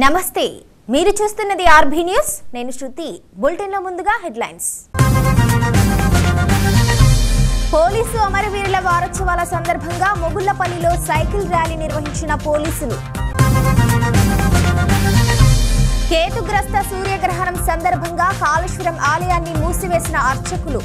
నమస్తే మీరు చూస్తున్నది ఆర్బీ న్యూస్ నేను శృతి బులెటిన్ లో ముందుగా హెడ్లైన్స్ పోలీసు అమరవీరుల వారోత్సవాల సందర్భంగా మొగుళ్లపల్లిలో సైకిల్ ర్యాలీ నిర్వహించిన పోలీసులు కేతుగ్రస్త సూర్యగ్రహణం సందర్భంగా కాళేశ్వరం ఆలయాన్ని మూసివేసిన అర్చకులు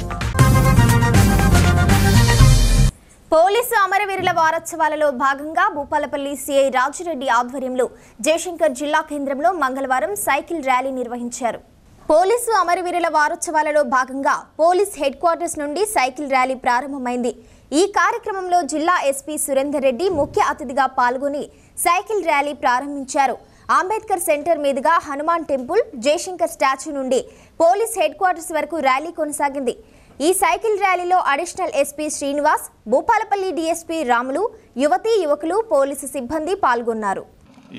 పోలీసు అమరవీరుల వారోత్సవాలలో భాగంగా భూపాలపల్లి సిఐ రాజిరెడ్డి ఆధ్వర్యంలో జయశంకర్ జిల్లా కేంద్రంలో మంగళవారం సైకిల్ ర్యాలీ నిర్వహించారు. పోలీసు అమరవీరుల వారోత్సవాలలో భాగంగా పోలీస్ హెడ్ క్వార్టర్స్ నుండి సైకిల్ ర్యాలీ ప్రారంభమైంది. ఈ కార్యక్రమంలో జిల్లా ఎస్పీ సురేందర్ రెడ్డి ముఖ్య అతిథిగా పాల్గొని సైకిల్ ర్యాలీ ప్రారంభించారు. అంబేద్కర్ సెంటర్ మీదుగా హనుమాన్ టెంపుల్, జయశంకర్ స్టాచ్యూ నుండి పోలీస్ హెడ్ క్వార్టర్స్ వరకు ర్యాలీ కొనసాగింది. ఈ సైకిల్ ర్యాలీలో additional SP Srinivas, Bhupalpally DSP Ramulu, యువతీ యువకులు, పోలీసు సిబ్బంది పాల్గొన్నారు.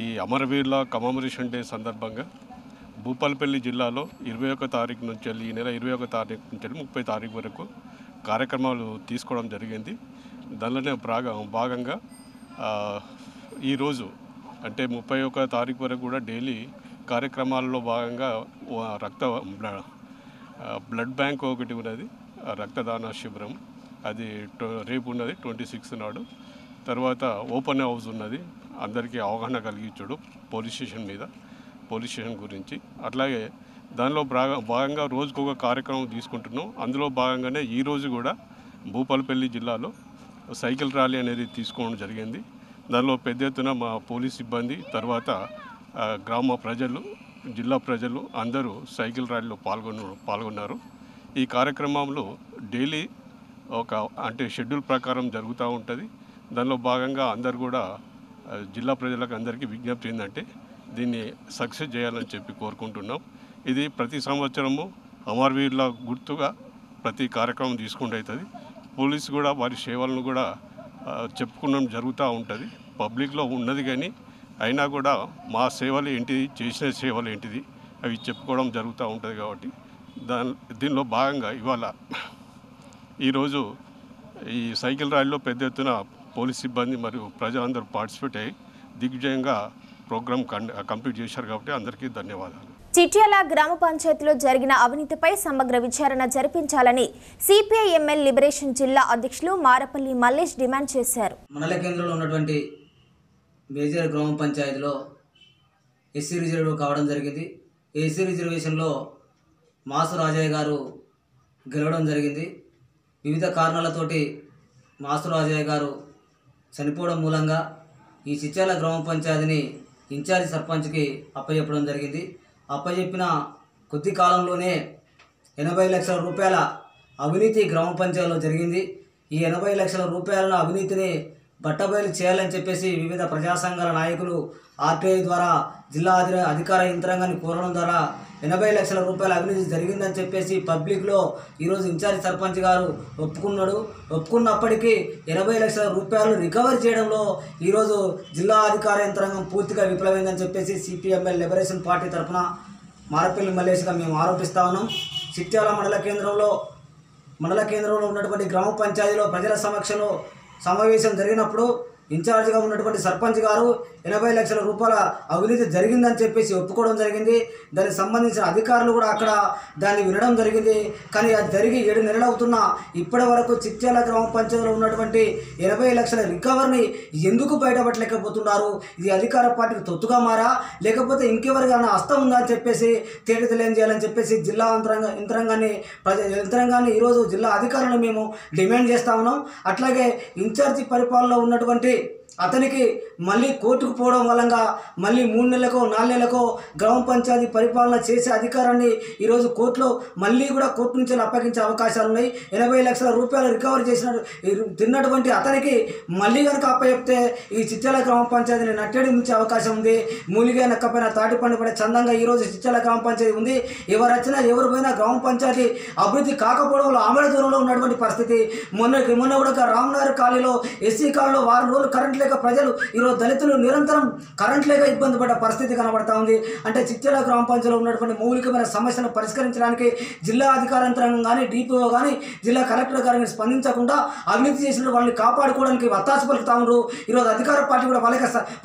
ఈ అమరవీరుల కమమరేషన్ డే సందర్భంగా భూపాలపల్లి జిల్లాలో 21 తారీఖు నుంచి ఈ నెల 21 తారీఖు నుంచి 30 తారీఖు వరకు కార్యక్రమాలు తీసుకోవడం జరిగింది. దానిలోనే భాగంగా ఈరోజు అంటే 31 తారీఖు వరకు కూడా డైలీ కార్యక్రమాల్లో భాగంగా బ్లడ్ బ్యాంక్ ఒకటి ఉన్నది, రక్తదాన శిబిరం, అది రేపు ఉన్నది 26 నాడు. తర్వాత ఓపెన్ హౌస్ ఉన్నది, అందరికీ అవగాహన కలిగించడు పోలీస్ స్టేషన్ గురించి. అట్లాగే దానిలో భాగంగా రోజుకు ఒక కార్యక్రమం తీసుకుంటున్నాం. అందులో భాగంగానే ఈరోజు కూడా భూపాలపల్లి జిల్లాలో సైకిల్ ర్యాలీ అనేది తీసుకోవడం జరిగింది. దానిలో పెద్ద ఎత్తున మా పోలీస్ సిబ్బంది, తర్వాత గ్రామ ప్రజలు, జిల్లా ప్రజలు అందరూ సైకిల్ ర్యాలీలో పాల్గొన్నారు. ఈ కార్యక్రమంలో డైలీ అంటే షెడ్యూల్ ప్రకారం జరుగుతూ ఉంటుంది. దానిలో భాగంగా అందరు కూడా జిల్లా ప్రజలకు అందరికీ విజ్ఞప్తి ఏంటంటే దీన్ని సక్సెస్ చేయాలని చెప్పి కోరుకుంటున్నాం. ఇది ప్రతి సంవత్సరము అమరవీరుల గుర్తుగా ప్రతి కార్యక్రమం తీసుకుంటూ అవుతుంది. పోలీసు కూడా వారి సేవలను కూడా చెప్పుకోవడం జరుగుతూ ఉంటుంది. పబ్లిక్లో ఉన్నది కానీ అయినా కూడా మా సేవలు ఏంటిది, చేసిన సేవలు ఏంటిది అవి చెప్పుకోవడం జరుగుతూ ఉంటుంది. కాబట్టి దీనిలో భాగంగా ఈరోజు ఈ సైకిల్ ర్యాలీలో పెద్ద ఎత్తున పోలీస్ సిబ్బంది మరియు ప్రజలందరూ పార్టిసిపేట్ అయ్యి దిగ్విజయంగా ప్రోగ్రాం కంప్లీట్ చేశారు. కాబట్టి అందరికీ ధన్యవాదాలు. చిట్యాల గ్రామ పంచాయతీలో జరిగిన అవినీతిపై సమగ్ర విచారణ జరిపించాలని సిపిఐ ఎంఎల్ లిబరేషన్ జిల్లా అధ్యక్షులు మారపల్లి మల్లేష్ డిమాండ్ చేశారు. మండల కేంద్రంలో ఉన్నటువంటి మేజర్ గ్రామ పంచాయతీలో ఎస్సీ రిజర్వ్ కావడం జరిగింది. ఎస్సీ రిజర్వేషన్లో మాసు రాజయ్య గారు గెలవడం జరిగింది. వివిధ కారణాలతోటి మాసు రాజయ్య గారు చనిపోవడం మూలంగా ఈ చిట్యాల గ్రామ పంచాయతీని ఇన్ఛార్జి సర్పంచ్కి అప్పచెప్పడం జరిగింది. అప్పచెప్పిన కొద్ది కాలంలోనే 80 లక్షల రూపాయల అవినీతి గ్రామ పంచాయతీలో జరిగింది. ఈ 80 లక్షల రూపాయల అవినీతిని బట్టబయలు చేయాలని చెప్పేసి వివిధ ప్రజా సంఘాల నాయకులు ఆర్టీఐ ద్వారా జిల్లా అధికార యంత్రాంగాన్ని కోరడం ద్వారా 80 లక్షల రూపాయల అవినీతి జరిగిందని చెప్పేసి పబ్లిక్లో ఈరోజు ఇన్ఛార్జ్ సర్పంచ్ గారు ఒప్పుకున్నప్పటికీ 80 లక్షల రూపాయలు రికవరీ చేయడంలో ఈరోజు జిల్లా అధికార యంత్రాంగం పూర్తిగా విఫలమైందని చెప్పేసి సిపిఎంఎల్ లిబరేషన్ పార్టీ తరఫున మారపల్లి మల్లేష్గా మేము ఆరోపిస్తా ఉన్నాం. చిట్యాల మండల కేంద్రంలో ఉన్నటువంటి గ్రామ పంచాయతీలో ప్రజల సమక్షంలో సమావేశం జరిగినప్పుడు ఇన్ఛార్జిగా ఉన్నటువంటి సర్పంచ్ గారు 80 లక్షల రూపాయల అవినీతి జరిగిందని చెప్పేసి ఒప్పుకోవడం జరిగింది. దానికి సంబంధించిన అధికారులు కూడా అక్కడ దాన్ని వినడం జరిగింది. కానీ అది జరిగి 7 నెలలు అవుతున్నా ఇప్పటి వరకు చిట్యాల గ్రామ పంచాయతీలో ఉన్నటువంటి 80 లక్షల రికవరీని ఎందుకు బయటపట్టలేకపోతున్నారు? ఇది అధికార పార్టీకి తొత్తుగా మారా, లేకపోతే ఇంకెవరికైనా హస్తం ఉందా అని చెప్పేసి తెలియజేయాలని చెప్పేసి జిల్లా యంత్రాంగాన్ని ఈరోజు జిల్లా అధికారులను మేము డిమాండ్ చేస్తా ఉన్నాం. అట్లాగే ఇన్ఛార్జి పరిపాలనలో ఉన్నటువంటి అతనికి మళ్ళీ కోర్టుకు పోవడం వలన మళ్ళీ 3 నెలలకో 4 నెలలకో గ్రామ పంచాయతీ పరిపాలన చేసే అధికారాన్ని ఈరోజు కోర్టులో మళ్ళీ కూడా కోర్టు నుంచి అప్పగించే అవకాశాలు ఉన్నాయి. 80 లక్షల రూపాయలు రికవరీ తిన్నటువంటి అతనికి మళ్ళీ కనుక అప్పచెప్తే ఈ చిట్యాల గ్రామ పంచాయతీని నట్టేడి ఉంచే అవకాశం ఉంది. మూలిగా నక్కపైన తాటిపండు పడే చందంగా ఈరోజు చిట్యాల గ్రామ పంచాయతీ ఉంది. ఎవరు వచ్చినా ఎవరు పోయినా గ్రామ పంచాయతీ అభివృద్ధి కాకపోవడంలో ఆమడ దూరంలో ఉన్నటువంటి పరిస్థితి. మొన్న కూడా రామనగర్ కాలనీలో ఎస్సీ కాలనీలో వారం రోజులు కరెంట్ లేక ప్రజలు ఈరోజు ఈరోజు దళితులు నిరంతరం కరెంట్ లేక ఇబ్బంది పడ్డ పరిస్థితి కనబడతా ఉంది. అంటే చిట్యాల గ్రామ పంచాయతీలో ఉన్నటువంటి మౌలికమైన సమస్యలను పరిష్కరించడానికి జిల్లా అధికార యంత్రాంగం కానీ డిపిఓ కానీ జిల్లా కలెక్టర్ గారిని స్పందించకుండా అవినీతి చేసిన వాళ్ళని కాపాడుకోవడానికి వత్తాసు పలుకుతా ఉన్నారు. ఈరోజు అధికార పార్టీ కూడా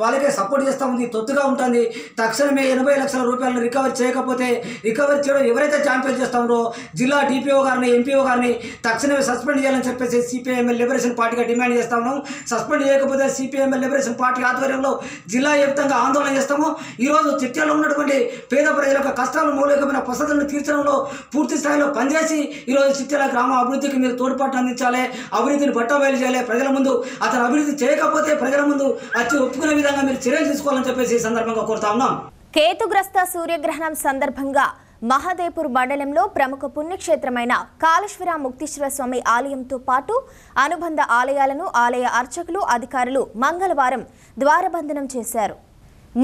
వాళ్ళకే సపోర్ట్ చేస్తూ ఉంది, తొత్తుగా ఉంటుంది. తక్షణమే 80 లక్షల రూపాయలను రికవరీ చేయకపోతే రికవరీ చేయడం ఎవరైతే ఛాంపియన్ చేస్తా ఉన్నారో జిల్లా డిపిఓ గారిని ఎంపీఓ గారిని తక్షణమే సస్పెండ్ చేయాలని చెప్పేసి సిపిఐఎంఎల్ లిబరేషన్ పార్టీగా డిమాండ్ చేస్తా ఉన్నాం. సస్పెండ్ చేయకపోతే సిపిఐఎంఎల్ లిబరేషన్ పార్టీ ఆధ్వర్యంలో జిల్లా వ్యాప్తంగా ఆందోళన చేస్తాము. ఈరోజు చిట్యాలలో ఉన్నటువంటి పేద ప్రజల యొక్క కష్టాలు మౌలికమైన వసతులను తీర్చడంలో పూర్తి స్థాయిలో పనిచేసి ఈరోజు చిట్యాల గ్రామ అభివృద్ధికి మీరు తోడ్పాటు అందించాలి, అవినీతిని బట్టబయలు చేయాలి. ప్రజల ముందు అతను అభివృద్ధి చేయకపోతే ప్రజల ముందు వచ్చి ఒప్పుకునే విధంగా మీరు చర్యలు తీసుకోవాలని చెప్పేసి ఈ సందర్భంగా కోరుతా ఉన్నాం. కేతుగ్రస్త సూర్యగ్రహణం సందర్భంగా మహదేవ్పూర్ మండలంలో ప్రముఖ పుణ్యక్షేత్రమైన కాళేశ్వర ముక్తీశ్వర స్వామి ఆలయంతో పాటు అనుబంధ ఆలయాలను ఆలయ అర్చకులు అధికారులు మంగళవారం ద్వారబంధనం చేశారు.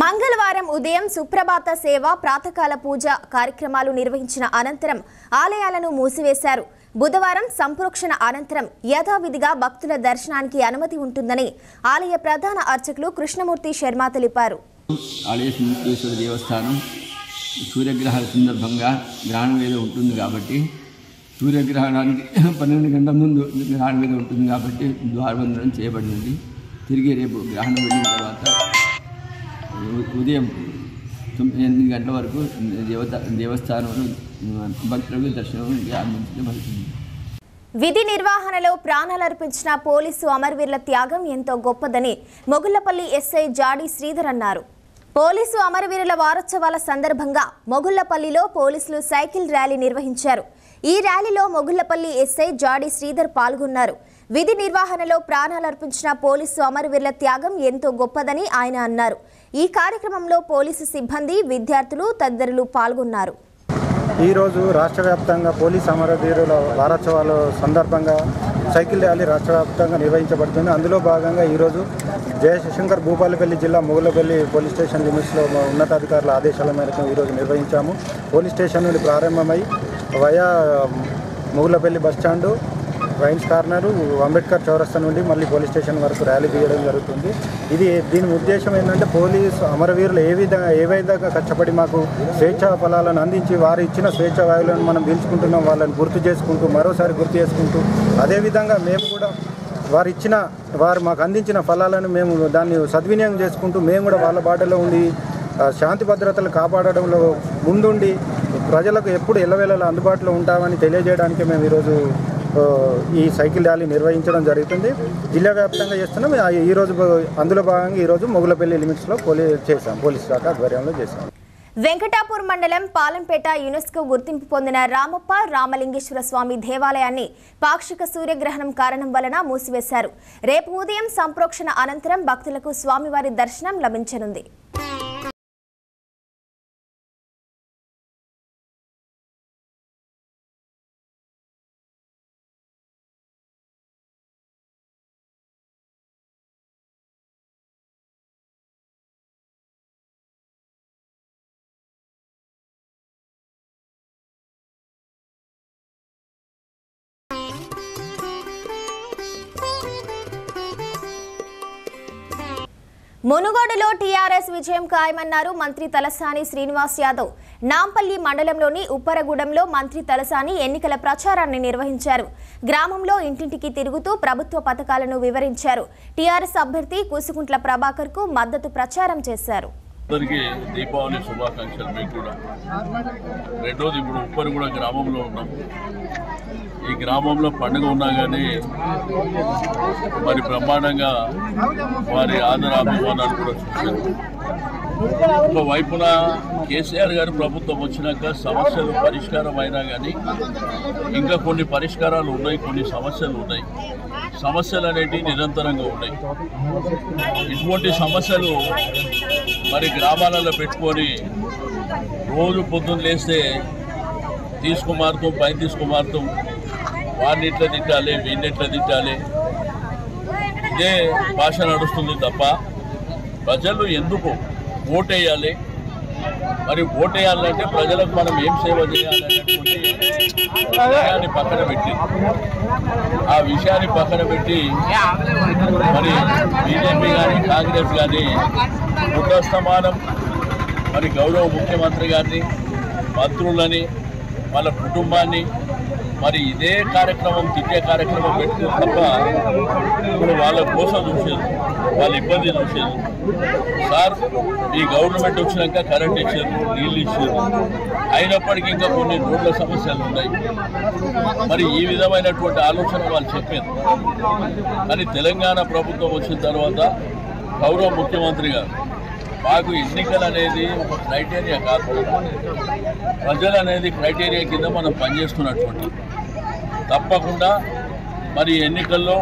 మంగళవారం ఉదయం సుప్రభాత సేవ ప్రాతకాల పూజ కార్యక్రమాలు నిర్వహించిన అనంతరం ఆలయాలను మూసివేశారు. బుధవారం సంప్రోక్షణ అనంతరం యథావిధిగా భక్తుల దర్శనానికి అనుమతి ఉంటుందని ఆలయ ప్రధాన అర్చకులు కృష్ణమూర్తి శర్మ తెలిపారు. కాళేశ్వర దేవస్థానం సూర్యగ్రహణ సందర్భంగా గ్రహణ వేద ఉంటుంది కాబట్టి సూర్యగ్రహణానికి 12 గంటల ముందు గ్రహణ వేద ఉంటుంది కాబట్టి ద్వారబంధనం చేయబడినది. తిరిగి రేపు గ్రహణం వెళ్ళిన తర్వాత ఉదయం 8 గంటల వరకు దేవస్థానంలో భక్తులకు దర్శనం అందించబడుతుంది. విధి నిర్వహణలో ప్రాణాలర్పించిన పోలీసు అమరవీరుల త్యాగం ఎంతో గొప్పదని మొగుళ్లపల్లి ఎస్ఐ జాడి శ్రీధర్ అన్నారు. పోలీసు అమరవీరుల వారోత్సవాల సందర్భంగా మొగుళ్లపల్లిలో పోలీసులు సైకిల్ ర్యాలీ నిర్వహించారు. ఈ ర్యాలీలో మొగుళ్లపల్లి ఎస్ఐ జాడి శ్రీధర్ పాల్గొన్నారు. విధి నిర్వహణలో ప్రాణాలర్పించిన పోలీసు అమరవీరుల త్యాగం ఎంతో గొప్పదని ఆయన అన్నారు. ఈ కార్యక్రమంలో పోలీసు సిబ్బంది, విద్యార్థులు తదితరులు పాల్గొన్నారు. ఈరోజు రాష్ట్ర వ్యాప్తంగా పోలీసు అమరవీరుల వారోత్సవాల సందర్భంగా సైకిల్ ర్యాలీ రాష్ట్ర వ్యాప్తంగా నిర్వహించబడుతుంది. అందులో భాగంగా ఈరోజు జయశంకర్ భూపాలపల్లి జిల్లా మొగుళ్లపల్లి పోలీస్ స్టేషన్ లిమిట్స్లో ఉన్నతాధికారుల ఆదేశాల మేరకు ఈరోజు నిర్వహించాము. పోలీస్ స్టేషన్ నుండి ప్రారంభమై via Mogullapalli bus stand, wines corner, Ambedkar చౌరస్తా నుండి మళ్ళీ పోలీస్ స్టేషన్ వరకు ర్యాలీ తీయడం జరుగుతుంది. దీని ఉద్దేశం ఏంటంటే పోలీసు అమరవీరులు ఏ విధంగా కష్టపడి మాకు స్వేచ్ఛా ఫలాలను అందించి వారు ఇచ్చిన స్వేచ్ఛా వాయువులను మనం పీల్చుకుంటున్నాం, వాళ్ళని మరోసారి గుర్తు చేసుకుంటూ అదేవిధంగా మేము కూడా వారు మాకు అందించిన ఫలాలను మేము దాన్ని సద్వినియోగం చేసుకుంటూ మేము కూడా వాళ్ళ బాటలో ఉండి శాంతి భద్రతలు కాపాడడంలో ముందుండి ప్రజలకు ఎప్పుడు ఎల్లవేళలా అందుబాటులో ఉంటామని తెలియజేయడానికి మేము ఈరోజు ఈ సైకిల్ ర్యాలీ నిర్వహించడం జరుగుతుంది. జిల్లా వ్యాప్తంగా చేస్తున్నాం. ఈరోజు అందులో భాగంగా ఈరోజు మొగుళ్లపల్లి లిమిట్స్లో పోలీస్ శాఖ ఆధ్వర్యంలో చేశాం. వెంకటాపూర్ మండలం పాలంపేట యునెస్కో గుర్తింపు పొందిన రామప్ప రామలింగేశ్వర స్వామి దేవాలయాన్ని పాక్షిక సూర్యగ్రహణం కారణం వలన మూసివేశారు. రేపు ఉదయం సంప్రోక్షణ అనంతరం భక్తులకు స్వామివారి దర్శనం లభించనుంది. మునుగోడులో టీఆర్ఎస్ విజయం ఖాయమన్నారు మంత్రి తలసాని శ్రీనివాస్ యాదవ్. నాంపల్లి మండలంలోని ఉప్పరగూడెంలో మంత్రి తలసాని ఎన్నికల ప్రచారాన్ని నిర్వహించారు. గ్రామంలో ఇంటింటికి తిరుగుతూ ప్రభుత్వ పథకాలను వివరించారు. టీఆర్ఎస్ అభ్యర్థి కూసుకుంట్ల ప్రభాకర్ కు మద్దతు ప్రచారం చేశారు. దీపావళి శుభాకాంక్షలు మీకు కూడా. రెండోది ఇప్పుడు ఉప్పరగూడ గ్రామంలో ఉన్నాం. ఈ గ్రామంలో పండుగ ఉన్నా కానీ మరి బ్రహ్మాండంగా వారి ఆదరాభిమానాలు కూడా చూశారు. ఒకవైపున కేసీఆర్ గారు ప్రభుత్వం వచ్చినాక సమస్యలు పరిష్కారం అయినా కానీ ఇంకా కొన్ని పరిష్కారాలు ఉన్నాయి, కొన్ని సమస్యలు ఉన్నాయి. సమస్యలు అనేటివి నిరంతరంగా ఉన్నాయి. ఇటువంటి సమస్యలు మరి గ్రామాలలో పెట్టుకొని రోజు పొద్దున్న లేస్తే తీసుకుమారుతాం, పైన తీసుకుమారుతాం, వాడిని ఎట్లా తిట్టాలి, వీడిని ఎట్లా తిట్టాలి, ఇదే భాష నడుస్తుంది తప్ప ప్రజలు ఎందుకు ఓటేయాలి, మరి ఓటేయాలంటే ప్రజలకు మనం ఏం సేవ చేయాలనేటువంటి విషయాన్ని పక్కన పెట్టి మరి బీజేపీ కానీ కాంగ్రెస్ కానీ పునఃస్థానం మరి గౌరవ ముఖ్యమంత్రి గారిని, మంత్రులని, వాళ్ళ కుటుంబాన్ని మరి ఇదే కార్యక్రమం తిట్టే కార్యక్రమం పెట్టిన తప్ప ఇప్పుడు వాళ్ళ కోసం చూసేది, వాళ్ళ ఇబ్బంది చూసేది. సార్ ఈ గవర్నమెంట్ వచ్చినాక కరెంట్ ఇచ్చారు, నీళ్ళు ఇచ్చారు, అయినప్పటికీ ఇంకా కొన్ని రోడ్ల సమస్యలు ఉన్నాయి. మరి ఈ విధమైనటువంటి ఆలోచన వాళ్ళు చెప్పారు. కానీ తెలంగాణ ప్రభుత్వం వచ్చిన తర్వాత గౌరవ ముఖ్యమంత్రి గారు మాకు ఎన్నికలు అనేది ఒక క్రైటీరియా కాదు, ప్రజలు అనేది క్రైటీరియా కింద మనం పనిచేస్తున్నటువంటి తప్పకుండా మరి ఎన్నికల్లో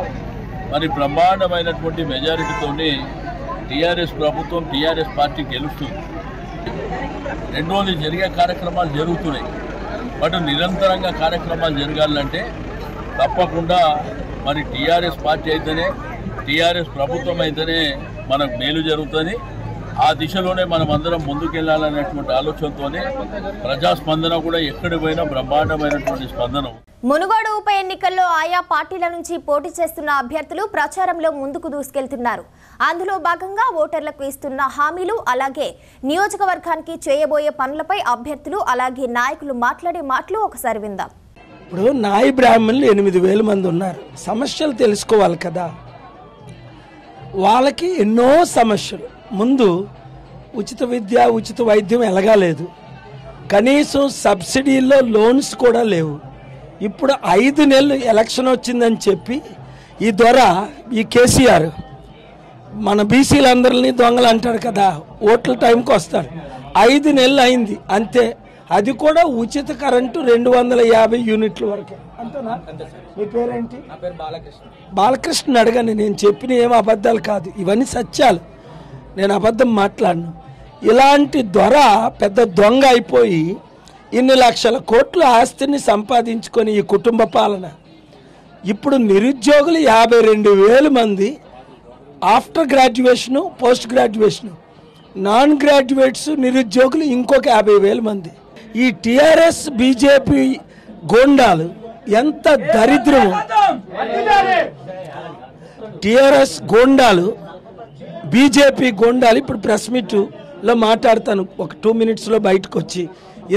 మరి బ్రహ్మాండమైనటువంటి మెజారిటీతోనే టీఆర్ఎస్ ప్రభుత్వం, టీఆర్ఎస్ పార్టీ గెలుస్తుంది. రెండోది జరిగే కార్యక్రమాలు జరుగుతున్నాయి. బట్ నిరంతరంగా కార్యక్రమాలు జరగాలంటే తప్పకుండా మరి టీఆర్ఎస్ పార్టీ అయితేనే, టీఆర్ఎస్ ప్రభుత్వం అయితేనే మనకు మేలు జరుగుతుంది. ఆ దిశలోనే మనం అందరం ముందుకెళ్లాలనేటువంటి ఆలోచనతోనే ప్రజాస్పందన కూడా ఎక్కడికి పోయినా బ్రహ్మాండమైనటువంటి స్పందన. మునుగోడు ఉప ఎన్నికల్లో ఆయా పార్టీల నుంచి పోటీ చేస్తున్న అభ్యర్థులు ప్రచారంలో ముందుకు దూసుకెళ్తున్నారు. అందులో భాగంగా ఓటర్లకు ఇస్తున్న హామీలు, అలాగే నియోజకవర్గానికి చేయబోయే పనులపై అభ్యర్థులు అలాగే నాయకులు మాట్లాడే మాటలు ఒకసారి విందాం. ఇప్పుడు నాయి బ్రాహ్మణులు 8,000 మంది ఉన్నారు. సమస్యలు తెలుసుకోవాలి కదా. వాళ్ళకి ఎన్నో సమస్యలు. ముందు ఉచిత విద్య, ఉచిత వైద్యం ఎలాగలేదు. కనీసం సబ్సిడీల్లో లోన్స్ కూడా లేవు. ఇప్పుడు 5 నెలలు ఎలక్షన్ వచ్చిందని చెప్పి ఈ ఈ కేసీఆర్ మన బీసీలందరినీ దొంగలు అంటాడు కదా, ఓట్ల టైంకి వస్తాడు. 5 నెలలు అయింది అంతే. అది కూడా ఉచిత కరెంటు 250 యూనిట్ల వరకే. అంతేనా? మీ పేరేంటి? బాలకృష్ణ అడగండి. నేను చెప్పిన ఏం అబద్ధాలు కాదు, ఇవన్నీ సత్యాలు. నేను అబద్ధం మాట్లాడను. ఇలాంటి పెద్ద దొంగ అయిపోయి ఇన్ని లక్షల కోట్ల ఆస్తిని సంపాదించుకొని ఈ కుటుంబ పాలన. ఇప్పుడు నిరుద్యోగులు 52,000 మంది, after graduation, post graduation, non graduates నిరుద్యోగులు ఇంకొక 50,000 మంది. ఈ టీఆర్ఎస్ బీజేపీ గోండాలు ఎంత దరిద్రము. టీఆర్ఎస్ గోండాలు, బీజేపీ గోండాలు ఇప్పుడు ప్రెస్ మీట్లో మాట్లాడతాను ఒక 2 మినిట్స్లో బయటకు వచ్చి.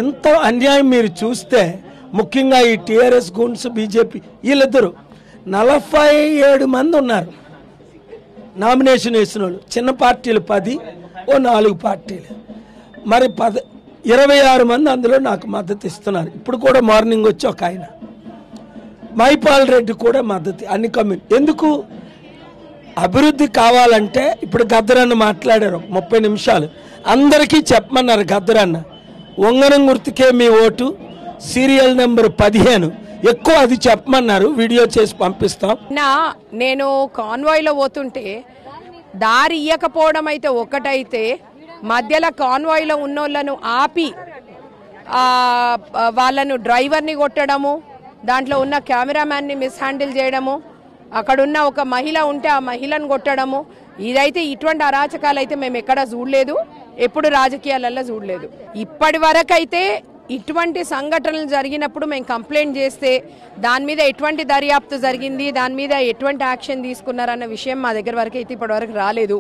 ఎంత అన్యాయం మీరు చూస్తే, ముఖ్యంగా ఈ టీఆర్ఎస్ గూన్స్, బీజేపీ వీళ్ళిద్దరు 47 మంది ఉన్నారు నామినేషన్ వేసిన వాళ్ళు. చిన్న పార్టీలు 10, ఓ 4 పార్టీలు. మరి 26 మంది అందులో నాకు మద్దతు ఇస్తున్నారు. ఇప్పుడు కూడా మార్నింగ్ వచ్చి ఒక ఆయన మైపాల్ రెడ్డి కూడా మద్దతు. అన్ని కమ్యూనిటీ ఎందుకు అభివృద్ధి కావాలంటే ఇప్పుడు గద్దరన్న మాట్లాడారు 30 నిమిషాలు. అందరికీ చెప్పమన్నారు గద్దరన్న, వంగనం గుర్తుకే మీ ఓటు, సీరియల్ నెంబర్ 15 ఎక్కువ అది చెప్పమన్నారు. వీడియో చేసి పంపిస్తాం. నేను కాన్వాయ్లో పోతుంటే దారి ఇయ్యకపోవడం అయితే ఒకటైతే, మధ్యలో కాన్వాయ్లో ఉన్నోళ్ళను ఆపి వాళ్ళను డ్రైవర్ని కొట్టడము, దాంట్లో ఉన్న కెమెరామ్యాన్ని మిస్హ్యాండిల్ చేయడము, అక్కడున్న ఒక మహిళ ఉంటే ఆ మహిళను కొట్టడము, ఇదైతే ఇటువంటి అరాచకాలు అయితే మేము ఎక్కడా చూడలేదు, ఎప్పుడు రాజకీయాలలో చూడలేదు. ఇప్పటి వరకైతే ఇటువంటి సంఘటనలు జరిగినప్పుడు మేము కంప్లైంట్ చేస్తే దాని మీద ఎటువంటి దర్యాప్తు జరిగింది, దాని మీద ఎటువంటి యాక్షన్ తీసుకున్నారన్న విషయం మా దగ్గర వరకు అయితే ఇప్పటివరకు రాలేదు.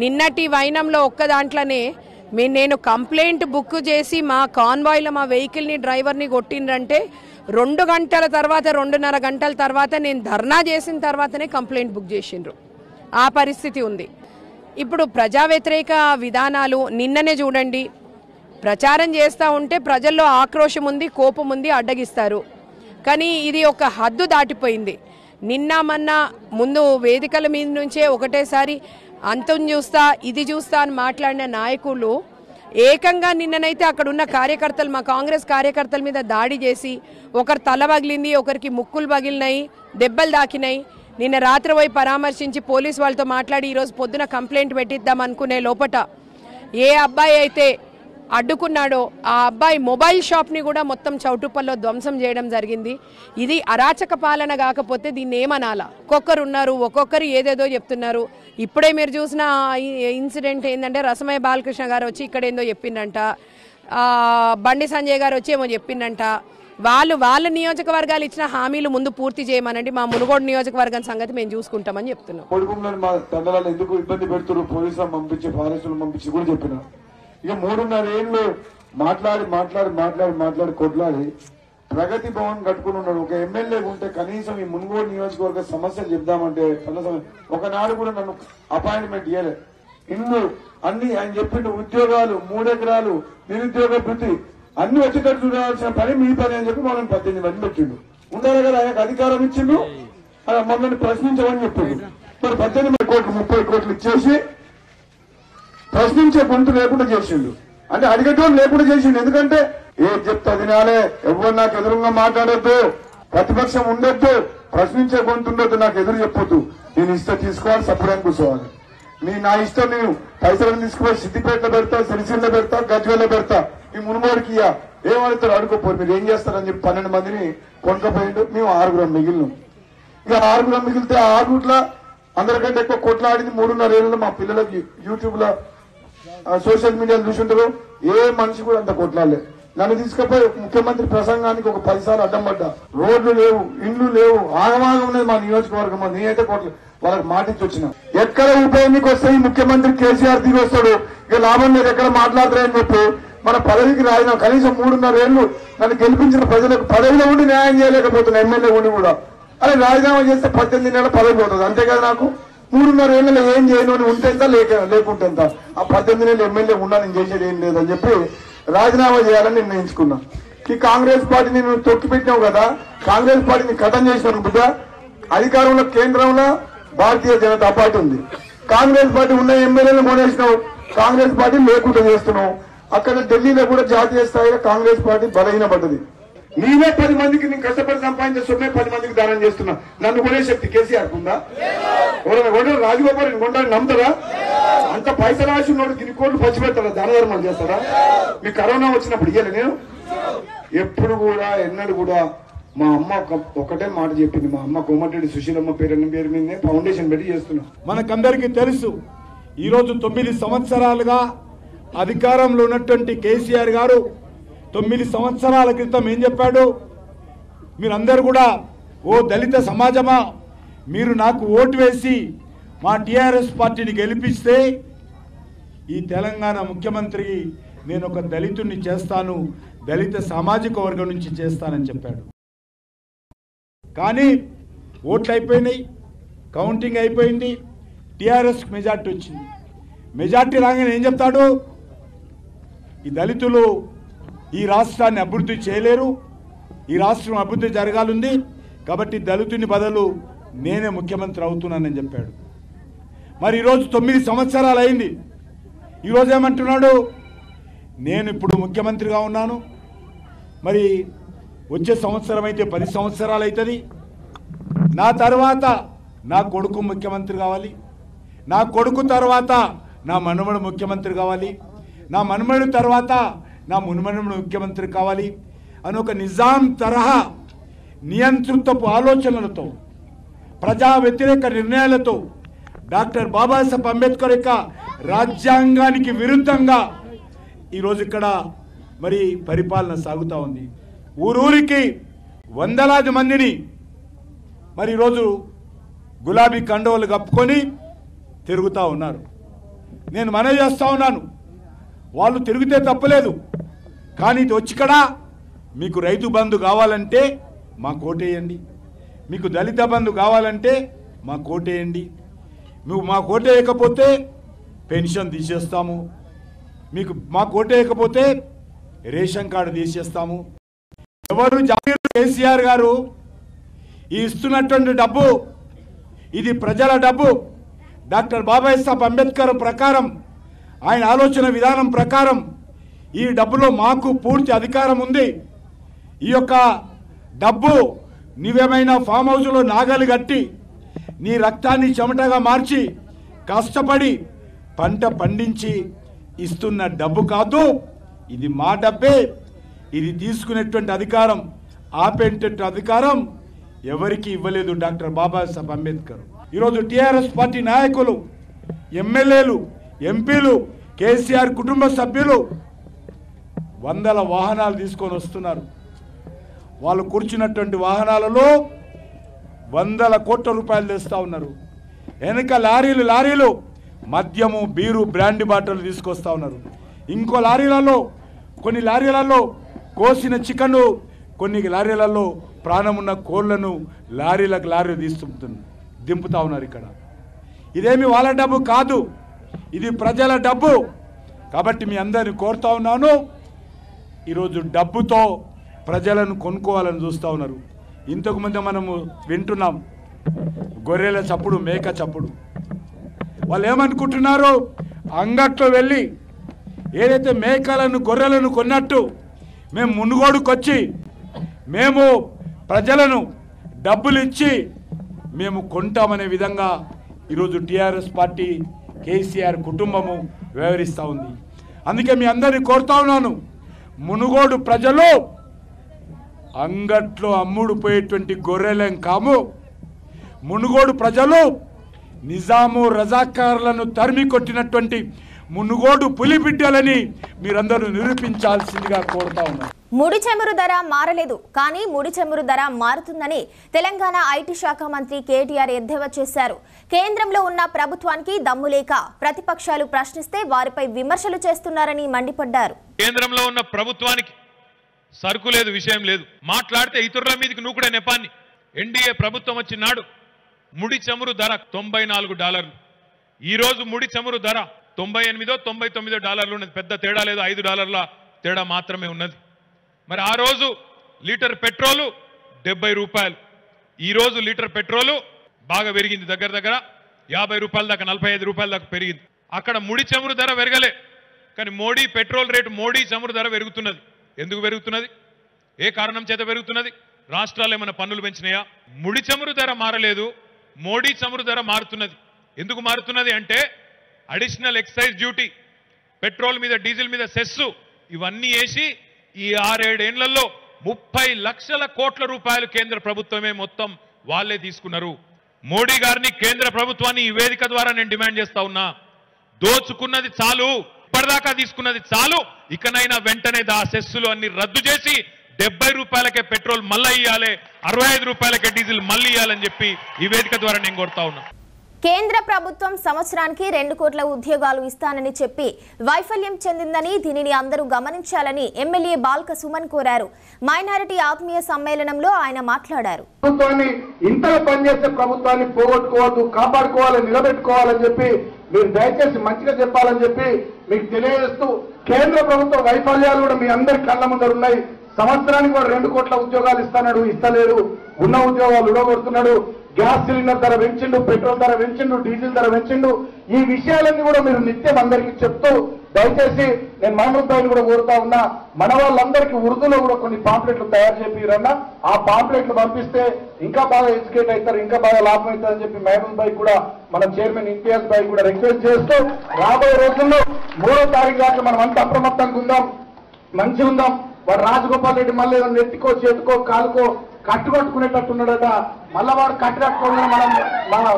నిన్నటి వైనంలో ఒక్క దాంట్లోనే నేను కంప్లైంట్ బుక్ చేసి మా కాన్వాయ్లో మా వెహికల్ని, డ్రైవర్ని కొట్టిండ్రంటే 2 గంటల తర్వాత, 2.5 గంటల తర్వాత నేను ధర్నా చేసిన తర్వాతనే కంప్లైంట్ బుక్ చేసిండ్రు. ఆ పరిస్థితి ఉంది. ఇప్పుడు ప్రజా వ్యతిరేక విధానాలు నిన్ననే చూడండి, ప్రచారం చేస్తూ ఉంటే ప్రజల్లో ఆక్రోశం ఉంది, కోపం ఉంది, అడ్డగిస్తారు. కానీ ఇది ఒక హద్దు దాటిపోయింది. నిన్న మొన్న ముందు వేదికల మీద నుంచే ఒకటేసారి అంతం చూస్తా, ఇది చూస్తా అని మాట్లాడిన నాయకులు ఏకంగా నిన్ననైతే అక్కడ ఉన్న కార్యకర్తలు, మా కాంగ్రెస్ కార్యకర్తల మీద దాడి చేసి ఒకరు తల పగిలింది, ఒకరికి ముక్కులు పగిలినాయి, దెబ్బలు దాకినాయి. నిన్న రాత్రి పోయి పరామర్శించి పోలీసు వాళ్ళతో మాట్లాడి ఈరోజు పొద్దున కంప్లైంట్ పెట్టిద్దాం అనుకునే లోపట ఏ అబ్బాయి అయితే అడ్డుకున్నాడో ఆ అబ్బాయి మొబైల్ షాప్ని కూడా మొత్తం చౌటుప్పల్లో ధ్వంసం చేయడం జరిగింది. ఇది అరాచక పాలన కాకపోతే దీన్ని ఏమనాలా? ఒక్కొక్కరు ఉన్నారు, ఒక్కొక్కరు ఏదేదో చెప్తున్నారు. ఇప్పుడే మీరు చూసిన ఇన్సిడెంట్ ఏంటంటే రసమయ్య బాలకృష్ణ గారు వచ్చి ఇక్కడ ఏందో చెప్పిండంట, బండి సంజయ్ గారు వచ్చి ఏమో చెప్పిండంట. వాళ్ళ నియోజకవర్గాలు ఇచ్చిన హామీలు ముందు పూర్తి చేయమనండి, మా మునుగోడు నియోజకవర్గం సంగతి మేము చూసుకుంటామని చెప్తున్నాం. కొడుకులను మా తండ్రులను ఎందుకు ఇబ్బంది పెడుతున్నారు, పోలీసులను పంపించి ఫారెస్టులను పంపించి కూడా చెప్పిన. ఇక 3.5 ఏళ్ళు మాట్లాడి కొట్లాడి ప్రగతి భవన్ కట్టుకుని ఉన్నాడు. ఒక ఎమ్మెల్యే ఉంటే కనీసం ఈ మునుగోడు నియోజకవర్గ సమస్యలు చెప్దామంటే ఒకనాడు కూడా నన్ను అపాయింట్మెంట్ ఇవ్వలే. ఇల్లు అన్ని ఆయన చెప్పిండు, ఉద్యోగాలు 3 ఎకరాలు, నిరుద్యోగ వృత్తి అన్ని వచ్చేటట్టు చూడాల్సిన పని మీ పని అని చెప్పి మమ్మల్ని 18 మంది పెట్టిండు. ఉండాలి కదా, ఆయనకు అధికారం ఇచ్చిండు, మమ్మల్ని ప్రశ్నించమని చెప్పిండు. మరి 18 కోట్లు 30 కోట్లు ఇచ్చేసి ప్రశ్నించే గొంతు లేకుండా చేసిండు. అంటే అడిగటం లేకుండా చేసిండు. ఎందుకంటే ఏం చెప్తా తినాలే, ఎవరు నాకు ఎదురుగా మాట్లాడొద్దు, ప్రతిపక్షం ఉండొద్దు, ప్రశ్నించే గొంతు ఉండొద్దు, నాకు ఎదురు చెప్పొద్దు, నేను ఇష్టం తీసుకోవాలి, సపరేట్ కూర్చోవాలి. నా ఇష్టం, నేను పైసలను తీసుకుపోయి సిద్దిపేటలో పెడతా, సిరిసిల్లో పెడతా, గజ్వేల్లో పెడతా, ఈ మునుగోడికి ఏమడుతారు అడుకోపోరు, మీరు ఏం చేస్తారని చెప్పి 12 మందిని కొనుక్కపోయిండు. మేము 6 మిగిలినాం. ఇక 6 మిగిలితే 6 అందరికంటే ఎక్కువ కొట్లాడింది 3.5 ఏళ్ళలో మా పిల్లలకి యూట్యూబ్ లో సోషల్ మీడియాలో చూసింటారు. ఏ మనిషి కూడా అంత కొట్లాడలే. నన్ను తీసుకుపోయి ముఖ్యమంత్రి ప్రసంగానికి ఒక 10 సార్లు అడ్డం పడ్డా. రోడ్లు లేవు, ఇండ్లు లేవు, ఆగమాగం ఉన్నది మా నియోజకవర్గం. నేనైతే వాళ్ళకి మాటిచ్చి వచ్చిన. ఎక్కడ ఉప ఎన్నిక వస్తే ఈ ముఖ్యమంత్రి కేసీఆర్ దిగి వస్తాడు, ఇక లాభం లేదు, ఎక్కడ మాట్లాడతారని చెప్పి మన పదవికి రాజీనామా, కనీసం 3.5 ఏళ్ళు నన్ను గెలిపించిన ప్రజలకు పదవిలో ఉండి న్యాయం చేయలేకపోతున్నా, ఎమ్మెల్యే ఉండి కూడా. అదే రాజీనామా చేస్తే 18 నెలల పదవి పోతుంది. అంతే కదా, నాకు 3.5 ఏళ్ళలో ఏం చేయను అని ఉంటే ఎంత, లేకుంటే ఎంత. ఆ 18 నెలలు ఎమ్మెల్యే ఉన్నా నేను చేసేది ఏం లేదని చెప్పి రాజీనామా చేయాలని నిర్ణయించుకున్నా. ఈ కాంగ్రెస్ పార్టీని నువ్వు తొక్కి పెట్టినావు కదా, కాంగ్రెస్ పార్టీని కథం చేసినావు బిడ్డ. అధికారంలో కేంద్రంలో భారతీయ జనతా పార్టీ ఉంది. కాంగ్రెస్ పార్టీ ఉన్న ఎమ్మెల్యేలు మోనేసినావు, కాంగ్రెస్ పార్టీ లేకుండా చేస్తున్నావు. అక్కడ ఢిల్లీలో కూడా జాతీయ స్థాయిలో కాంగ్రెస్ పార్టీ బలహీనపడ్డది. నీవే 10 మందికి, నేను కష్టపడి సంపాదించే సొమ్మే 10 మందికి దానం చేస్తున్నా. నన్ను కొనే శక్తి కేసీఆర్ ఉందా? రాజగోపాల్ కొంటారని నమ్ముతారా? అంత పైసలు ఆశ ఉన్నాడు, దీని కోట్లు పంచి పెడతారా, దాన ధర్మాలు చేస్తారా? మీ కరోనా వచ్చినప్పుడు ఇయ్యాలి నేను ఎప్పుడు కూడా, ఎన్నడూ కూడా. మా అమ్మ ఒకటే మాట చెప్పింది. మా అమ్మ కోమటిరెడ్డి సుశీలమ్మ పేరు మీదనే ఫౌండేషన్ పెట్టి చేస్తున్నాం. మనకందరికీ తెలుసు, ఈరోజు 9 సంవత్సరాలుగా అధికారంలో ఉన్నటువంటి కేసీఆర్ గారు 9 సంవత్సరాల క్రితం ఏం చెప్పాడు? మీరందరూ కూడా, ఓ దళిత సమాజమా, మీరు నాకు ఓటు వేసి మా టీఆర్ఎస్ పార్టీని గెలిపిస్తే ఈ తెలంగాణ ముఖ్యమంత్రి నేను ఒక దళితుడిని చేస్తాను, దళిత సామాజిక వర్గం నుంచి చేస్తానని చెప్పాడు. కానీ ఓట్లు అయిపోయినాయి, కౌంటింగ్ అయిపోయింది, టీఆర్ఎస్ మెజార్టీ వచ్చింది. మెజార్టీ రాగానే ఏం చెప్తాడు? ఈ దళితులు ఈ రాష్ట్రాన్ని అభివృద్ధి చేయలేరు, ఈ రాష్ట్రం అభివృద్ధి జరగాలంది కాబట్టి దళితుని బదులు నేనే ముఖ్యమంత్రి అవుతున్నానని చెప్పాడు. మరి ఈరోజు 9 సంవత్సరాలు అయింది. ఈరోజు ఏమంటున్నాడు? నేను ఇప్పుడు ముఖ్యమంత్రిగా ఉన్నాను, మరి వచ్చే సంవత్సరం అయితే 10 సంవత్సరాలు అవుతుంది, నా తర్వాత నా కొడుకు ముఖ్యమంత్రి కావాలి, నా కొడుకు తర్వాత నా మనమడు ముఖ్యమంత్రి కావాలి, నా మనమడు తర్వాత నా మునుమనుడు ముఖ్యమంత్రి కావాలి అని ఒక నిజాం తరహా నియంతృత్వపు ఆలోచనలతో, ప్రజా వ్యతిరేక నిర్ణయాలతో, డాక్టర్ బాబాసాహెబ్ అంబేద్కర్ యొక్క రాజ్యాంగానికి విరుద్ధంగా ఈరోజు ఇక్కడ మరి పరిపాలన సాగుతూ ఉంది. ఊరూరికి వందలాది మందిని మరి ఈరోజు గులాబీ కండవలు కప్పుకొని తిరుగుతూ ఉన్నారు. నేను మనవి చేస్తూ ఉన్నాను, వాళ్ళు తిరిగితే తప్పలేదు, కానీ ఇది వచ్చి ఇక్కడ మీకు రైతు బంధు కావాలంటే మా కోటేయండి, మీకు దళిత బంధు కావాలంటే మా కోటేయండి, నువ్వు మా కోటేయకపోతే పెన్షన్ తీసేస్తాము, మీకు మా కోటేయకపోతే రేషన్ కార్డు తీసేస్తాము. ఎవరు కేసీఆర్ గారు ఈ ఇస్తున్నటువంటి డబ్బు ఇది ప్రజల డబ్బు. డాక్టర్ బాబాసాహెబ్ అంబేద్కర్ ప్రకారం, ఆయన ఆలోచన విధానం ప్రకారం ఈ డబ్బులో మాకు పూర్తి అధికారం ఉంది. ఈ యొక్క డబ్బు నీవేమైనా ఫామ్ హౌస్లో నాగలి కట్టి నీ రక్తాన్ని చెమటగా మార్చి కష్టపడి పంట పండించి ఇస్తున్న డబ్బు కాదు, ఇది మా డబ్బే, ఇది తీసుకునేటువంటి అధికారం, ఆపేటువంటి అధికారం ఎవరికి ఇవ్వలేదు డాక్టర్ బాబాసాహెబ్ అంబేద్కర్. ఈరోజు టీఆర్ఎస్ పార్టీ నాయకులు, ఎమ్మెల్యేలు, ఎంపీలు, కేసీఆర్ కుటుంబ సభ్యులు వందల వాహనాలు తీసుకొని వస్తున్నారు. వాళ్ళు కూర్చున్నటువంటి వాహనాలలో వందల కోట్ల రూపాయలు తెస్తూ ఉన్నారు. వెనక లారీలు మద్యము, బీరు, బ్రాండీ బాటలు తీసుకొస్తా ఉన్నారు. ఇంకో కొన్ని లారీలలో కోసిన చికెను, కొన్ని లారీలలో ప్రాణమున్న కోళ్లను లారీలకు దింపుతా ఉన్నారు. ఇక్కడ ఇదేమి వాళ్ళ డబ్బు కాదు, ఇది ప్రజల డబ్బు. కాబట్టి మీ అందరిని కోరుతా ఉన్నాను, ఈరోజు డబ్బుతో ప్రజలను కొనుక్కోవాలని చూస్తూ ఉన్నారు. ఇంతకు ముందు మనము వింటున్నాం గొర్రెల చప్పుడు, మేక చప్పుడు. వాళ్ళు ఏమనుకుంటున్నారు, అంగట్లో వెళ్ళి ఏదైతే మేకలను గొర్రెలను కొన్నట్టు మేము మునుగోడుకొచ్చి మేము ప్రజలను డబ్బులు ఇచ్చి మేము కొంటామనే విధంగా ఈరోజు టీఆర్ఎస్ పార్టీ, కేసీఆర్ కుటుంబము వ్యవహరిస్తూ ఉంది. అందుకే మీ అందరినీ కోరుతా ఉన్నాను, మునుగోడు ప్రజలు అంగట్లో అమ్ముడు పోయేటువంటి గొర్రెలేం కాము. మునుగోడు ప్రజలు నిజాము రజాకారులను తరిమి కొట్టినటువంటి మునుగోడు పులిబిడ్డలని మీరందరూ నిరూపించాల్సిందిగా కోరుతా ఉన్నారు. ముడి చమురు ధర మారలేదు, కానీ ముడి చమురు ధర మారుతుందని తెలంగాణ ఐటీ శాఖ మంత్రి కేటీఆర్ ఎద్దేవా చేశారు. కేంద్రంలో ఉన్న ప్రభుత్వానికి దమ్ము లేక ప్రతిపక్షాలు ప్రశ్నిస్తే వారిపై విమర్శలు చేస్తున్నారని మండిపడ్డారు. కేంద్రంలో ఉన్న ప్రభుత్వానికి సరుకు లేదు, విషయం లేదు, మాట్లాడితే ఇతరుల మీదకి నూకుడే నెపాన్ని. ఎన్డీఏ ప్రభుత్వం వచ్చినాడు ముడి చమురు ధర $94. ఈరోజు ముడి చమురు ధర 98-99 డాలర్లు ఉన్నది. పెద్ద తేడా లేదు, $5 తేడా మాత్రమే ఉన్నది. మరి ఆ రోజు లీటర్ పెట్రోలు $70. ఈరోజు లీటర్ పెట్రోలు బాగా పెరిగింది, దగ్గర $50 దాకా, $45 దాకా పెరిగింది. అక్కడ ముడి చమురు ధర పెరగలే, కానీ మోడీ పెట్రోల్ రేటు, మోడీ చమురు ధర పెరుగుతున్నది. ఎందుకు పెరుగుతున్నది? ఏ కారణం చేత పెరుగుతున్నది? రాష్ట్రాలు ఏమైనా పన్నులు పెంచినాయా? ముడి చమురు ధర మారలేదు, మోడీ చమురు ధర మారుతున్నది. ఎందుకు మారుతున్నది అంటే అడిషనల్ ఎక్సైజ్ డ్యూటీ, పెట్రోల్ మీద, డీజిల్ మీద సెస్సు, ఇవన్నీ వేసి ఈ 6-7 ఏళ్లలో 30 లక్షల కోట్ల రూపాయలు కేంద్ర ప్రభుత్వమే మొత్తం వాళ్ళే తీసుకున్నారు. మోడీ గారిని, కేంద్ర ప్రభుత్వాన్ని ఈ వేదిక ద్వారా నేను డిమాండ్ చేస్తా ఉన్నా, దోచుకున్నది చాలు, ఇప్పటిదాకా తీసుకున్నది చాలు, ఇకనైనా వెంటనే ఆ సెస్సులు అన్ని రద్దు చేసి $70 పెట్రోల్ మళ్ళీ ఇవ్వాలి, $65 డీజిల్ మళ్ళీ ఇవ్వాలని చెప్పి ఈ వేదిక ద్వారా నేను కోరుతా ఉన్నా. కేంద్ర ప్రభుత్వం సంవత్సరానికి 2 కోట్ల ఉద్యోగాలు ఇస్తానని చెప్పి వైఫల్యం చెందిందని, దీనిని అందరూ గమనించాలని ఎమ్మెల్యే బాల్క సుమన్ కోరారు. మైనారిటీ ఆత్మీయ సమ్మేళనంలో ఆయన మాట్లాడారు. ప్రభుత్వాన్ని ఇంతలో పనిచేసే ప్రభుత్వాన్ని పోగొట్టుకోవద్దు, కాపాడుకోవాలి, నిలబెట్టుకోవాలని చెప్పి మీరు దయచేసి మంచిగా చెప్పాలని చెప్పి మీకు తెలియజేస్తూ, కేంద్ర ప్రభుత్వ వైఫల్యాలు కూడా మీ అందరి కళ్ళ ముందర ఉన్నాయి. సంవత్సరానికి కూడా 2 కోట్ల ఉద్యోగాలు ఇస్తాడు, ఇస్తలేడు, ఉన్న ఉద్యోగాలు ఉడగొడుతున్నాడు, గ్యాస్ సిలిండర్ ధర పెంచిండు, పెట్రోల్ ధర పెంచిండు, డీజిల్ ధర పెంచిండు. ఈ విషయాలన్నీ కూడా మీరు నిత్యం అందరికీ చెప్తూ, దయచేసి నేను మహమూద్ భాయ్ని కూడా కోరుతా ఉన్నా, మన వాళ్ళందరికీ ఉర్దూలో కూడా కొన్ని పాంప్లెట్లు తయారు చేపిరన్నా, ఆ పాంప్లెట్లు పంపిస్తే ఇంకా బాగా ఎడ్యుకేట్ అవుతారు, ఇంకా బాగా లాభం అవుతారని చెప్పి మహమూద్ భాయ్ కూడా, మన చైర్మన్ ఇంతియాజ్ భాయ్ కూడా రిక్వెస్ట్ చేస్తూ, రాబోయే రోజుల్లో 3వ తారీఖు దాకా మనం అంతా అప్రమత్తంగా ఉందాం, మంచిగా ఉందాం. వాడు రాజగోపాల్ రెడ్డి మళ్ళీ నెత్తికో, చేతికో, కాలుకో కట్టుకట్టుకునేటట్టున్నాడట, మళ్ళా వాడు కట్టుకోవడం మనం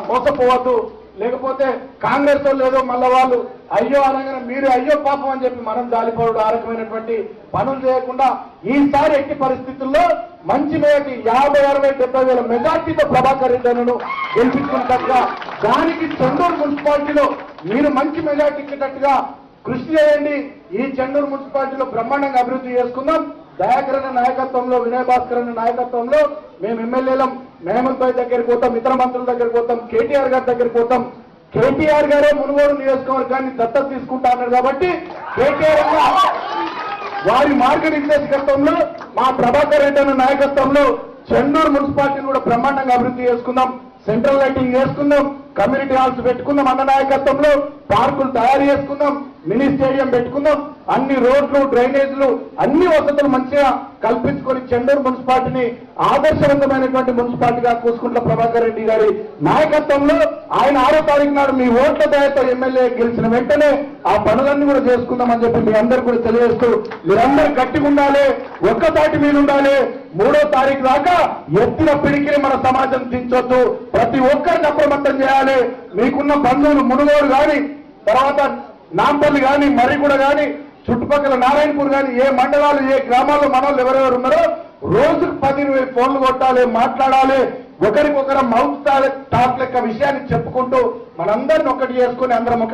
మోసపోవద్దు. లేకపోతే కాంగ్రెస్ వాళ్ళు ఏదో మళ్ళా వాళ్ళు అయ్యో అనగానే మీరు అయ్యో పాపం అని చెప్పి మనం జాలిపోవడం, ఆ రకమైనటువంటి పనులు చేయకుండా ఈసారి ఎట్టి పరిస్థితుల్లో మంచి మేటి 50-60-70 వేల మెజార్టీతో ప్రభాకర్ రెడ్డిను గెలిపించుకున్నట్టుగా, దానికి చెండూరు మున్సిపాలిటీలో మీరు మంచి మెజార్టీ ఇచ్చేటట్టుగా కృషి చేయండి. ఈ చెండూరు మున్సిపాలిటీలో బ్రహ్మాండంగా అభివృద్ధి చేసుకుందాం. దయాకర్ అన్న నాయకత్వంలో, వినయ్ భాస్కర్ అన్న నాయకత్వంలో మేము ఎమ్మెల్యేలం మహమూద్ భాయ్ దగ్గరికి పోతాం, ఇతర మంత్రుల దగ్గరికి పోతాం, కేటీఆర్ గారి దగ్గరికి పోతాం. కేటీఆర్ గారే మునుగోడు నియోజకవర్గాన్ని దత్తత తీసుకుంటా అన్నారు కాబట్టి కేటీఆర్ వారి మార్గనిర్దేశకత్వంలో, మా ప్రభాకర్ రెడ్డి అన్న నాయకత్వంలో చెండూరు మున్సిపాలిటీని కూడా బ్రహ్మాండంగా అభివృద్ధి చేసుకుందాం. సెంట్రల్ లైటింగ్ చేసుకుందాం, కమ్యూనిటీ హాల్స్ పెట్టుకుందాం అన్న నాయకత్వంలో. పార్కులు తయారు చేసుకుందాం, మినీ స్టేడియం పెట్టుకుందాం, అన్ని రోడ్లు డ్రైనేజీలు అన్ని వసతులు మంచిగా కల్పించుకొని చెండూరు మున్సిపాలిటీని ఆదర్శవంతమైనటువంటి మున్సిపాలిటీగా కూసుకుంట్ల ప్రభాకర్ రెడ్డి గారి నాయకత్వంలో ఆయన 6వ తారీఖు నాడు మీ ఓట్ల దయతో ఎమ్మెల్యే గెలిచిన వెంటనే ఆ పనులన్నీ కూడా చేసుకుందామని చెప్పి మీ అందరూ కూడా తెలియజేస్తూ మీరందరూ గట్టిగా ఉండాలి, ఒక్కసాటి మీద ఉండాలి. 3వ తారీఖు దాకా ఎత్తిన పిడికిని మన సమాజం దించొద్దు, ప్రతి ఒక్కరిని అప్రమత్తం చేయాలి. మీకున్న బంధువులు మునుగోడు కానీ, తర్వాత నాంపల్లి కానీ, మర్రిగూడ కానీ, చుట్టుపక్కల నారాయణపూర్ కానీ, ఏ మండలాలు ఏ గ్రామాల్లో మనోళ్ళు ఎవరెవరు ఉన్నారో రోజుకు 10-20 ఫోన్లు కొట్టాలి, మాట్లాడాలి. ఒకరికొకరు మౌత్ టాక్ లెక్క విషయాన్ని చెప్పుకుంటూ మనందరిని ఒకటి చేసుకుని అందరం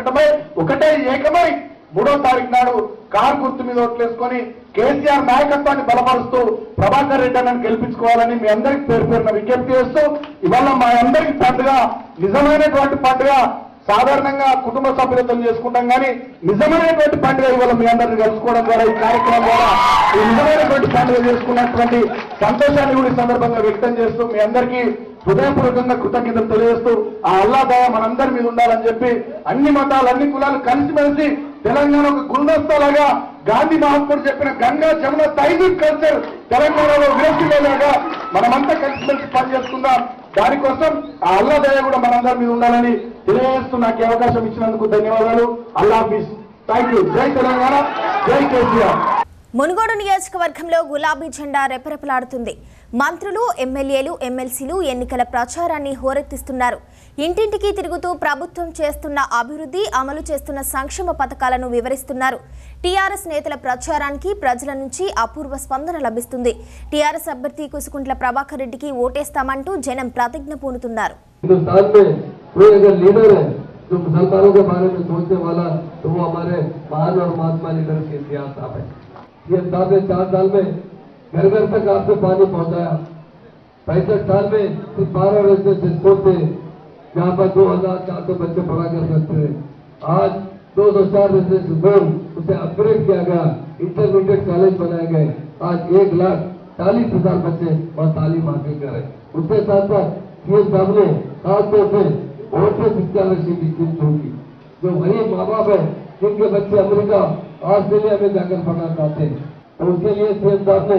ఒకటే ఏకమై 3వ తారీఖు నాడు కారు గుర్తు మీద ఓట్లేసుకొని కేసీఆర్ నాయకత్వాన్ని బలపరుస్తూ ప్రభాకర్ రెడ్డి అన్నను గెలిపించుకోవాలని మీ అందరికి పేరు పేరున విజ్ఞప్తి చేస్తూ, ఇవాళ మా అందరికి పండుగ నిజమైనటువంటి పండుగ. సాధారణంగా కుటుంబ సభ్యులతో చేసుకుంటాం కానీ నిజమైనటువంటి పండుగ ఇవాళ మీ అందరిని కలుసుకోవడం ద్వారా, ఈ కార్యక్రమం ద్వారా ఈ నిజమైనటువంటి పండుగ చేసుకున్నటువంటి సంతోషాన్ని కూడా ఈ సందర్భంగా వ్యక్తం చేస్తూ మీ అందరికీ హృదయపూర్వకంగా కృతజ్ఞతలు తెలియజేస్తూ ఆ అల్లా దయ మనందరి మీద ఉండాలని చెప్పి అన్ని మతాలు అన్ని కులాలు కలిసిమెలిసి తెలంగాణ ఒక గుల్దస్తాలాగా గాంధీ మహాత్ముడు చెప్పిన గంగా జమున తైజీబ్ కల్చర్ తెలంగాణలో విరక్తిలేలాగా మనమంతా కలిసిమెలిసి పనిచేసుకుందాం. దానికోసం ఆ అల్లా దయ కూడా మనందరి మీద ఉండాలని తెలియజేస్తూ నాకు అవకాశం ఇచ్చినందుకు ధన్యవాదాలు. అల్లా హాఫీజ్. Thank you. జై తెలంగాణ, జై కేసీఆర్. మునుగోడు నియోజకవర్గంలో గులాబీ జెండా రెపరెపలాడుతుంది. మంత్రులు, ఎమ్మెల్యేలు, ఎమ్మెల్సీలు ఎన్నికల ప్రచారాన్ని హోరెత్తిస్తున్నారు. ఇంటింటికి తిరుగుతూ ప్రభుత్వం చేస్తున్న అభివృద్ధి, అమలు చేస్తున్న సంక్షేమ పథకాలను వివరిస్తున్నారు. టీఆర్ఎస్ నేతల ప్రచారానికి ప్రజల నుంచి అపూర్వ స్పందన లభిస్తుంది. టీఆర్ఎస్ అభ్యర్థి కూసుకుంట్ల ప్రభాకర్ రెడ్డికి ఓటేస్తామంటూ జనం ప్రతిజ్ఞ పూనుతున్నారు. जो मुसलमानों के बारे में सोचने वाला तो वो हमारे महान और महात्मा लीडर केसीआर साहब है। ये साहब ने 4 साल में घर घर तक आपको पानी पहुंचाया। 65 साल में सिर्फ 12 रेजिडेंशियल स्कूल थे जहाँ पर 2400 बच्चे पढ़ा कर सकते थे। आज 204 रेजिडेंशियल स्कूल उसे अपग्रेड किया गया, इंटरमीडिएट कॉलेज बनाए गए। आज 1,40,000 बच्चे वहाँ तालीम हासिल कर रहे। उसके साथ साथ सीएम साहब ने खासतौर से औरतें स्कॉलरशिप स्कीम होगी। जो गरीब माँ बाप है जिनके बच्चे अमेरिका ऑस्ट्रेलिया में जाकर पढ़ना चाहते हैं, तो उसके लिए सीएम साहब ने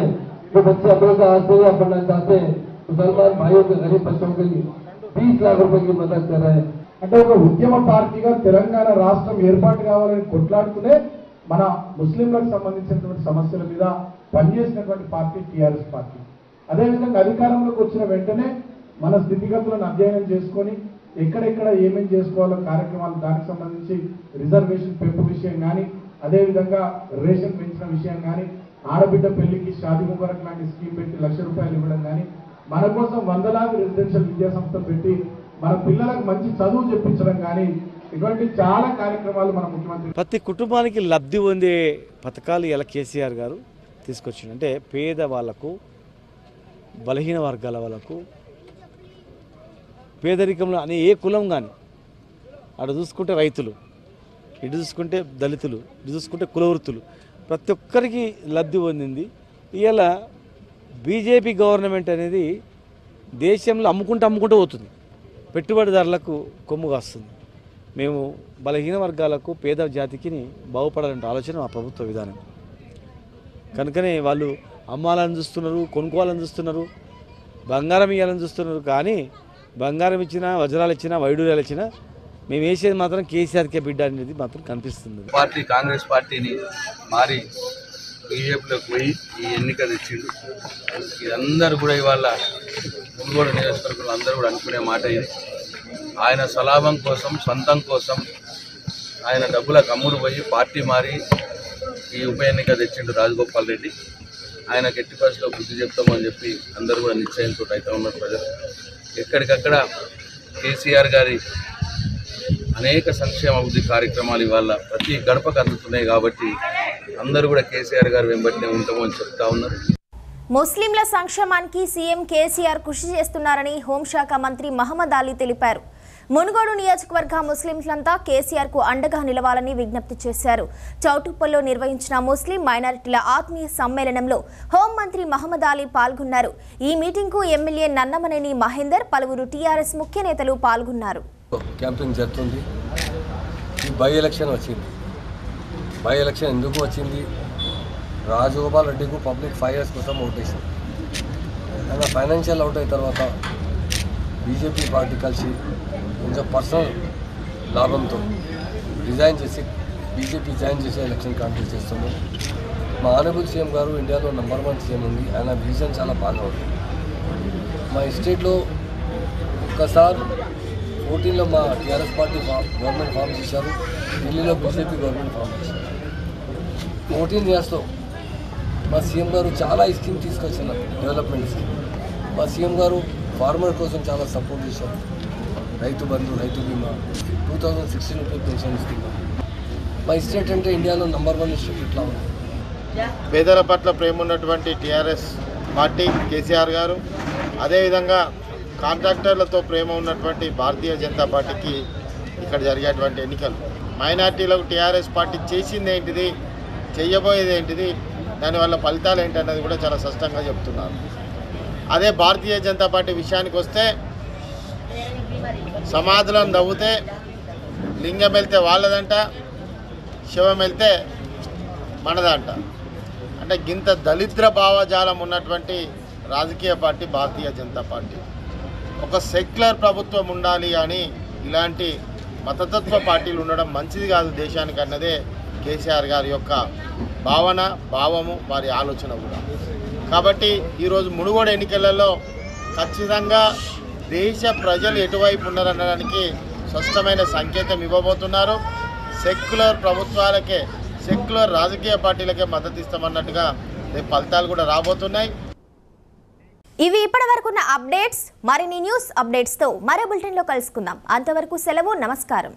जो बच्चे अमेरिका ऑस्ट्रेलिया पढ़ना चाहते हैं मुसलमान भाइयों के गरीब बच्चों के लिए 20 लाख रुपए की मदद कर रहे हैं। అంటే ఒక ఉద్యమ పార్టీగా తెలంగాణ రాష్ట్రం ఏర్పాటు కావాలని కొట్లాడుతూనే మన ముస్లింలకు సంబంధించినటువంటి సమస్యల మీద పనిచేసినటువంటి పార్టీ టీఆర్ఎస్ పార్టీ. అదేవిధంగా అధికారంలోకి వచ్చిన వెంటనే మన స్థితిగతులను అధ్యయనం చేసుకొని ఎక్కడెక్కడ ఏమేమి చేసుకోవాలో కార్యక్రమాలు దానికి సంబంధించి రిజర్వేషన్ పెంపు విషయం కానీ, అదేవిధంగా రేషన్ పెంచిన విషయం కానీ, ఆడబిడ్డ పెళ్లికి షాదీ ముబారక్ లాంటి స్కీమ్ పెట్టి ₹1,00,000 ఇవ్వడం కానీ, మన కోసం 100,000 రెసిడెన్షియల్ విద్యా సంస్థలు పెట్టి మన పిల్లలకు మంచి చదువు చెప్పించడం కానీ, ఇటువంటి చాలా కార్యక్రమాలు మన ముఖ్యమంత్రి ప్రతి కుటుంబానికి లబ్ధి పొందే పథకాలు ఇలా కేసీఆర్ గారు తీసుకొచ్చిండు. అంటే పేద వాళ్లకు, బలహీన వర్గాల వాళ్ళకు, పేదరికంలో అనే ఏ కులం కానీ, అటు చూసుకుంటే రైతులు, ఇటు చూసుకుంటే దళితులు, ఇటు చూసుకుంటే కులవృత్తులు, ప్రతి ఒక్కరికి లబ్ధి పొందింది. ఇవాళ బీజేపీ గవర్నమెంట్ అనేది దేశంలో అమ్ముకుంటూ పోతుంది, పెట్టుబడిదారులకు కొమ్ము కాస్తుంది. మేము బలహీన వర్గాలకు, పేద జాతికి బాగుపడాలంటే ఆలోచన మా ప్రభుత్వ విధానం. కనుకనే వాళ్ళు అమ్మాలని చూస్తున్నారు, కొనుక్కోవాలని చూస్తున్నారు, బంగారం ఇవ్వాలని చూస్తున్నారు. కానీ బంగారం ఇచ్చినా, వజ్రాలు ఇచ్చినా, వైడూర్యాలు ఇచ్చినా మేము వేసేది మాత్రం కేసీఆర్కే బిడ్డ అనేది మాత్రం కనిపిస్తుంది. పార్టీ కాంగ్రెస్ పార్టీని మారి బీజేపీలోకి పోయి ఈ ఎన్నిక తెచ్చిండు. ఇదందరూ కూడా ఇవాళ మునుగోడు నియోజకవర్గంలో అందరూ కూడా అనుకునే మాట ఇది. ఆయన స్వలాభం కోసం, సొంతం కోసం ఆయన డబ్బులకు అమ్ముడు పోయి పార్టీ మారి ఈ ఉప ఎన్నిక తెచ్చిండు రాజగోపాల్ రెడ్డి. ఆయన ఎట్టి పరిస్థితిలో బుద్ధి చెప్తామని చెప్పి అందరూ కూడా నిశ్చయంతో అయితే ఉన్నారు ప్రజలు. ఎక్కడికక్కడ కేసీఆర్ గారి అనేక సంక్షేమ అభివృద్ధి కార్యక్రమాలు ఇవాళ ప్రతి గడపకు అందుతున్నాయి. కాబట్టి అందరూ కూడా కేసీఆర్ గారు వెంబడినే ఉంటామని చెప్తా ఉన్నారు. ముస్లింల సంక్షేమానికి సీఎం కేసీఆర్ కృషి చేస్తున్నారని హోంశాఖ మంత్రి మహమ్మద్ అలీ తెలిపారు. మునుగోడు నియోజకవర్గ ముస్లింలంతా కేసీఆర్ కు అండగా నిలవాలని విజ్ఞప్తి చేశారు. చౌటుప్పల్లో నిర్వహించిన ముస్లిం మైనారిటీల ఆత్మీయ సమ్మేళనంలో హోంమంత్రి మహమ్మద్ అలీ పాల్గొన్నారు. ఈ మీటింగ్ కు ఎమ్మెల్యే నన్నమనేని మహేందర్, పలువురు టీఆర్ఎస్ ముఖ్య నేతలు పాల్గొన్నారు. క్యాంపింగ్ జరుగుతుంది. ఈ బై ఎలక్షన్ వచ్చింది. బై ఎలక్షన్ ఎందుకు వచ్చింది? రాజగోపాల్ రెడ్డికి పబ్లిక్ 5 years కోసం ఓటేసింది. ఆయన ఫైనాన్షియల్ అవుట్ అయిన తర్వాత బీజేపీ పార్టీ కలిసి కొంచెం పర్సనల్ లాభంతో రిజైన్ చేసి బీజేపీ జాయిన్ చేసి ఎలక్షన్ కాంటెస్ట్ చేస్తున్నాం. మా ఆనరబుల్ సీఎం గారు ఇండియాలో నంబర్ 1 సీఎం ఉంది. ఆయన విజన్ చాలా బాగా ఉంది. మా స్టేట్లో ఒక్కసారి 14లో మా టీఆర్ఎస్ పార్టీ గవర్నమెంట్ ఫామ్ చేశారు. ఢిల్లీలో బీజేపీ గవర్నమెంట్ ఫామ్ చేశారు. 14 yearsలో మా సీఎం గారు చాలా స్కీమ్ తీసుకొచ్చినారు, డెవలప్మెంట్ స్కీమ్. మా సీఎం గారు ఫార్మర్ కోసం చాలా సపోర్ట్ చేశారు. రైతు బంధు, రైతు బీమా, 2016 రూపీ పెన్షన్ స్కీమ్. మా స్టేట్ అంటే ఇండియాలో నంబర్ 1 స్టేట్ ఇట్లా ఉంది. పేదల పట్ల ప్రేమ ఉన్నటువంటి టీఆర్ఎస్ పార్టీ కేసీఆర్ గారు, అదేవిధంగా కాంట్రాక్టర్లతో ప్రేమ ఉన్నటువంటి భారతీయ జనతా పార్టీకి ఇక్కడ జరిగేటువంటి ఎన్నికలు మైనార్టీలకు టీఆర్ఎస్ పార్టీ చేసింది ఏంటిది, చేయబోయేది ఏంటిది, దానివల్ల ఫలితాలు ఏంటన్నది కూడా చాలా స్పష్టంగా చెప్తున్నారు. అదే భారతీయ జనతా పార్టీ విషయానికి వస్తే సమాధులను నవ్వుతే లింగం వెళ్తే వాళ్ళదంట, శివం వెళ్తే మనదంట. అంటే గింత దళిద్ర భావజాలం ఉన్నటువంటి రాజకీయ పార్టీ భారతీయ జనతా పార్టీ. ఒక సెక్యులర్ ప్రభుత్వం ఉండాలి కానీ ఇలాంటి మతతత్వ పార్టీలు ఉండడం మంచిది కాదు దేశానికి అన్నదే కేసీఆర్ గారి యొక్క భావన, భావము, వారి ఆలోచన కూడా. కాబట్టి ఈరోజు మునుగోడు ఎన్నికలలో ఖచ్చితంగా దేశ ప్రజలు ఎటువైపు ఉన్నారనడానికి స్పష్టమైన సంకేతం ఇవ్వబోతున్నారు. సెక్యులర్ ప్రభుత్వాలకే, సెక్యులర్ రాజకీయ పార్టీలకే మద్దతు ఇస్తామన్నట్టుగా రేపు ఫలితాలు కూడా రాబోతున్నాయి. ఇవి ఇప్పటివరకున్న అప్డేట్స్. మరిన్ని న్యూస్ అప్డేట్స్తో మరో బులెటిన్లో కలుసుకుందాం. అంతవరకు సెలవు, నమస్కారం.